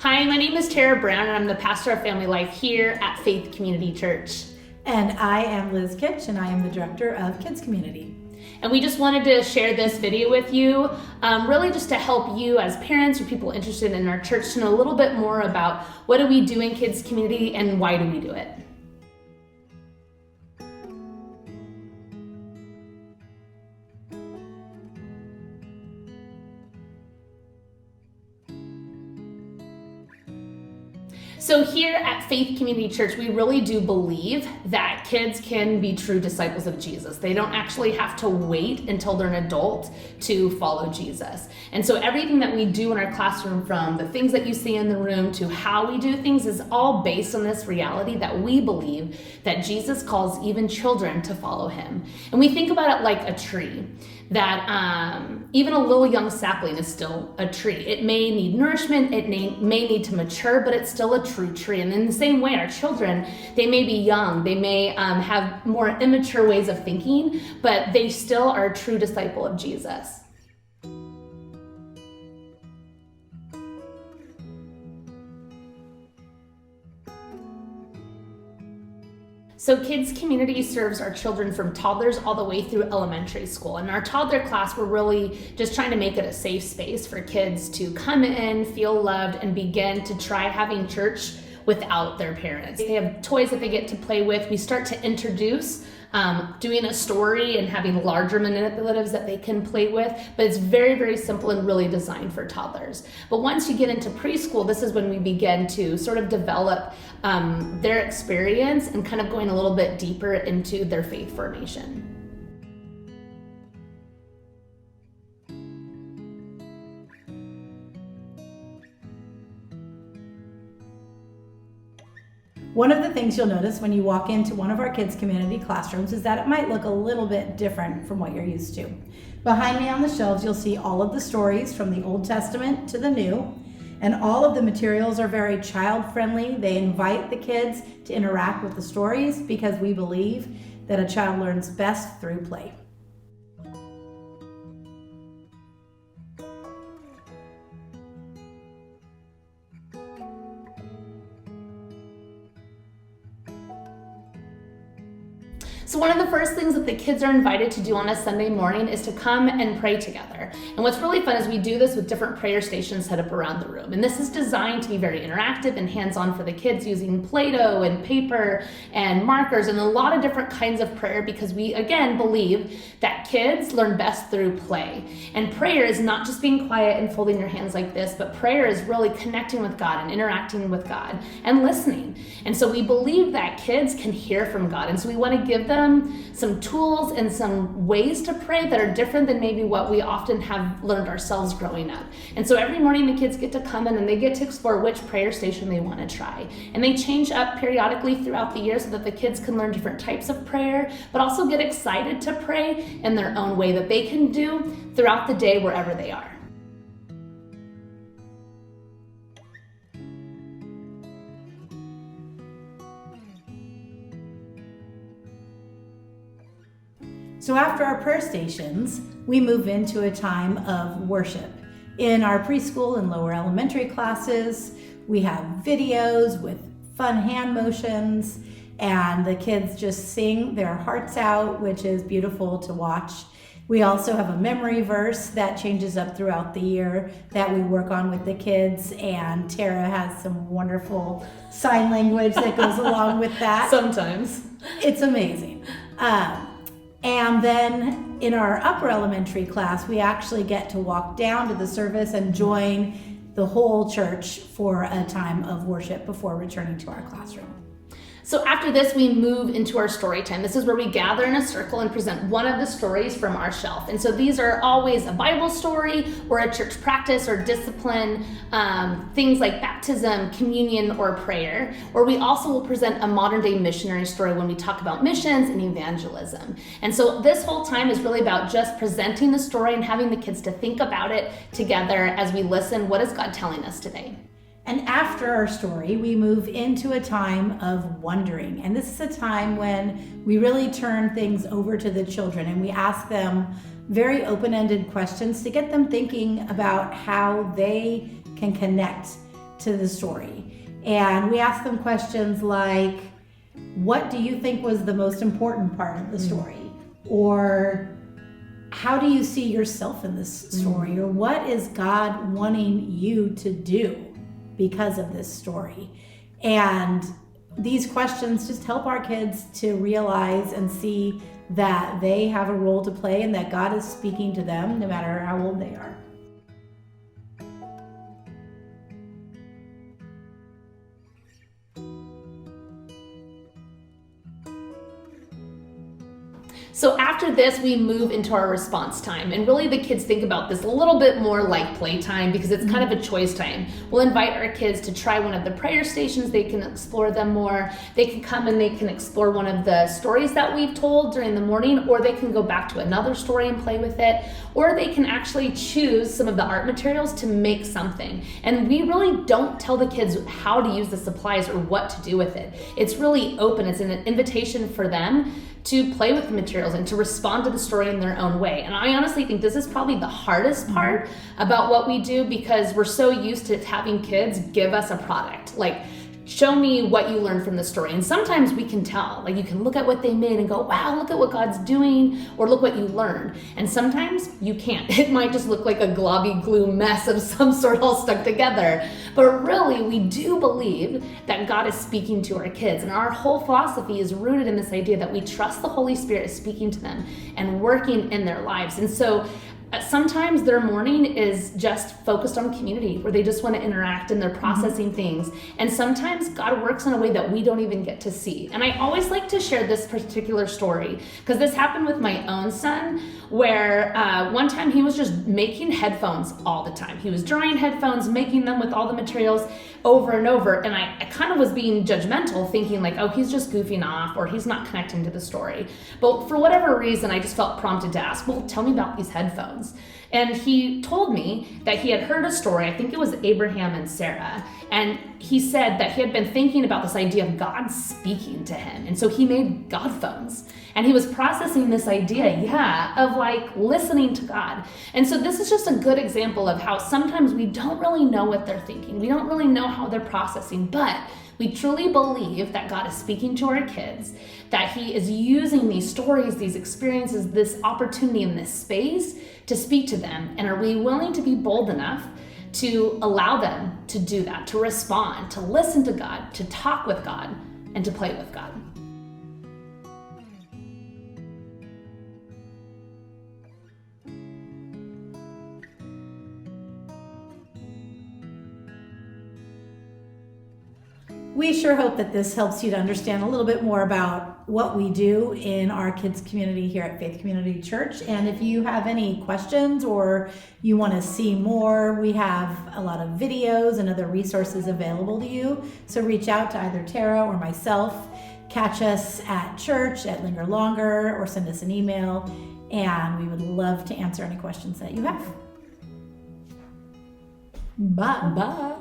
Hi, my name is Tara Brown, and I'm the pastor of family life here at Faith Community Church. And I am Liz Kitch, and I am the director of Kids Community. And we just wanted to share this video with you, really just to help you as parents or people interested in our church to know a little bit more about what do we do in Kids Community and why do we do it. So here at Faith Community Church, we really do believe that kids can be true disciples of Jesus. They don't actually have to wait until they're an adult to follow Jesus. And so everything that we do in our classroom, from the things that you see in the room to how we do things, is all based on this reality that we believe that Jesus calls even children to follow him. And we think about it like a tree, that even a little young sapling is still a tree. It may need nourishment, it may need to mature, but it's still a true tree. And in the same way, our children, they may be young, they may have more immature ways of thinking, but they still are a true disciple of Jesus. So Kids Community serves our children from toddlers all the way through elementary school. In our toddler class, we're really just trying to make it a safe space for kids to come in, feel loved, and begin to try having church without their parents. They have toys that they get to play with. We start to introduce doing a story and having larger manipulatives that they can play with, but it's very, very simple and really designed for toddlers. But once you get into preschool, this is when we begin to sort of develop their experience and kind of going a little bit deeper into their faith formation. One of the things you'll notice when you walk into one of our Kids Community classrooms is that it might look a little bit different from what you're used to. Behind me on the shelves, you'll see all of the stories from the Old Testament to the New, and all of the materials are very child-friendly. They invite the kids to interact with the stories because we believe that a child learns best through play. So one of the first things that the kids are invited to do on a Sunday morning is to come and pray together. And what's really fun is we do this with different prayer stations set up around the room. And this is designed to be very interactive and hands-on for the kids, using Play-Doh and paper and markers and a lot of different kinds of prayer, because we, again, believe that kids learn best through play. And prayer is not just being quiet and folding your hands like this, but prayer is really connecting with God and interacting with God and listening. And so we believe that kids can hear from God. And so we want to give them some tools and some ways to pray that are different than maybe what we often have learned ourselves growing up. And so every morning the kids get to come in and they get to explore which prayer station they want to try. And they change up periodically throughout the year so that the kids can learn different types of prayer, but also get excited to pray in their own way that they can do throughout the day wherever they are. So after our prayer stations, we move into a time of worship. In our preschool and lower elementary classes, we have videos with fun hand motions, and the kids just sing their hearts out, which is beautiful to watch. We also have a memory verse that changes up throughout the year that we work on with the kids, and Tara has some wonderful sign language that goes along with that. Sometimes. It's amazing. And then in our upper elementary class, we actually get to walk down to the service and join the whole church for a time of worship before returning to our classroom. So after this, we move into our story time. This is where we gather in a circle and present one of the stories from our shelf. And so these are always a Bible story or a church practice or discipline, things like baptism, communion, or prayer. Or we also will present a modern day missionary story when we talk about missions and evangelism. And so this whole time is really about just presenting the story and having the kids to think about it together as we listen. What is God telling us today? And after our story, we move into a time of wondering. And this is a time when we really turn things over to the children and we ask them very open-ended questions to get them thinking about how they can connect to the story. And we ask them questions like, what do you think was the most important part of the story? Or how do you see yourself in this story? Or what is God wanting you to do because of this story? And these questions just help our kids to realize and see that they have a role to play and that God is speaking to them no matter how old they are. So after this, we move into our response time. And really the kids think about this a little bit more like playtime because it's kind of a choice time. We'll invite our kids to try one of the prayer stations. They can explore them more. They can come and they can explore one of the stories that we've told during the morning, or they can go back to another story and play with it, or they can actually choose some of the art materials to make something. And we really don't tell the kids how to use the supplies or what to do with it. It's really open. It's an invitation for them to play with the materials and to respond to the story in their own way. And I honestly think this is probably the hardest part about what we do because we're so used to having kids give us a product. Like, show me what you learned from the story. And sometimes we can tell, like you can look at what they made and go, wow, look at what God's doing, or look what you learned. And sometimes you can't. It might just look like a globby glue mess of some sort all stuck together. But really, we do believe that God is speaking to our kids. And our whole philosophy is rooted in this idea that we trust the Holy Spirit is speaking to them and working in their lives. And so sometimes their morning is just focused on community where they just want to interact and they're processing things. And sometimes God works in a way that we don't even get to see. And I always like to share this particular story because this happened with my own son where one time he was just making headphones all the time. He was drawing headphones, making them with all the materials over and over. And I kind of was being judgmental thinking like, oh, he's just goofing off or he's not connecting to the story. But for whatever reason, I just felt prompted to ask, well, tell me about these headphones. And he told me that he had heard a story, I think it was Abraham and Sarah, and he said that he had been thinking about this idea of God speaking to him. And so he made God phones. And he was processing this idea, of like listening to God. And so this is just a good example of how sometimes we don't really know what they're thinking. We don't really know how they're processing, but we truly believe that God is speaking to our kids, that he is using these stories, these experiences, this opportunity in this space to speak to them. And are we willing to be bold enough to allow them to do that, to respond, to listen to God, to talk with God, and to play with God? We sure hope that this helps you to understand a little bit more about what we do in our kids community here at Faith Community Church. And if you have any questions or you want to see more, we have a lot of videos and other resources available to you. So reach out to either Tara or myself. Catch us at church at Linger Longer or send us an email. And we would love to answer any questions that you have. Bye. Bye.